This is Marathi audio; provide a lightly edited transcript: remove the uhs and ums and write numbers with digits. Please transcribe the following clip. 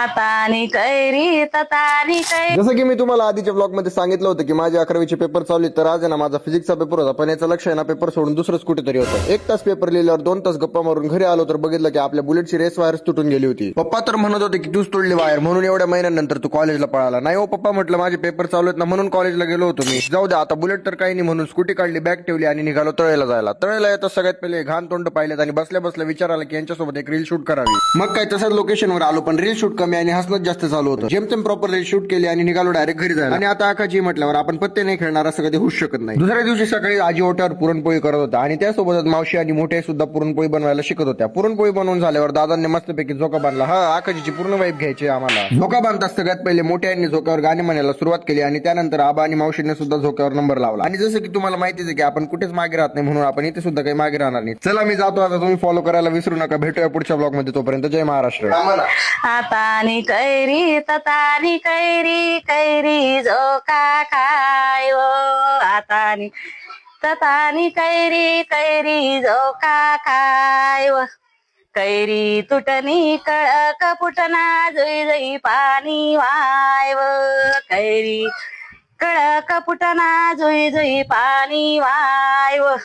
आतानी कैरी ततानी कैरी. जसं की मी तुम्हाला आधीच्या ब्लॉग मध्ये सांगितलं होतं की माझे 11वीचे पेपर चालू आहेत, तर आज आहे ना माझा फिजिक्सचा पेपर होता, पण याचं लक्ष आहे ना पेपर सोडून दुसरंच कुठेतरी होतं. 1 तास पेपर लिहिल्यावर 2 तास गप्पा मारून घरी आलो तर बघितलं की आपल्या बुलेटची रेस वायरच तुटून गेली होती. पप्पा तर म्हणत होते की तूच तोडली वायर, म्हणून एवढ्या महिन्यानंतर तू कॉलेजला पळाला. नाही हो पप्पा, म्हटलं माझे पेपर चालू आहेत ना म्हणून कॉलेजला गेलो होतो मी. जाऊ द्या आता, बुलेट तर काही नाही म्हणून स्कूटी काढली, बॅग ठेवली आणि निघालो तळेला जायला. तळेला येतात सगळ्यात पहिले घाण तोंड पाहिलेत आणि बसल्या बसल्या विचार आला की यांच्यासोबत एक रील शूट करावी. मग काय तसंच लोकेशनवर आलो, पण रील शूट कमी आणि हसणं जास्त चालू होतं. जेमतेम प्रॉपर रील शूट केली आणि निघालो डायरेक्ट घरी जायला. आणि आता आकाजी म्हटल्यावर आपण पत्ते नाही खेळणार असं कधी होऊ शकत नाही. दुसऱ्या दिवशी सकाळी आजी ओट्यावर पुरणपोळी करत होता आणि त्यासोबतच मावशी आणि मोठे सुद्धा पुरणपोळी बनवायला शिकत होत्या. पुरणपोळी बनवून झाल्यावर दादांनी मस्तपैकी झोका बांधला. हा, आकाजीची पूर्ण वाईफ घ्यायची आम्हाला. झोका बांधताच सगळ्यात पहिले मोठ्यांनी झोक्यावर गाणी म्हणायला सुरुवात केली आणि त्यानंतर आबा आणि मावशीने सुद्धा झोक्यावर नंबर लावला. आणि जसं की तुम्हाला माहितीच आहे की आपण कुठेच मागे राहत नाही, म्हणून आपण इथे सुद्धा काही मागे राहणार नाही. चला मी जातो आता, तुम्ही फॉलो करायला विसरू नका. भेटूया पुढच्या ब्लॉग मध्ये, तोपर्यंत जय महाराष्ट्र. आतानी कैरी ततानी कैरी कैरी झोका खाय वो. आतानी ततानी कैरी कैरी झोका खाय वो. कैरी तुटनी कळक फुटना जुई जुई पाणी वाय व. कैरी कळक फुटना जुई जुई पाणी वाय व.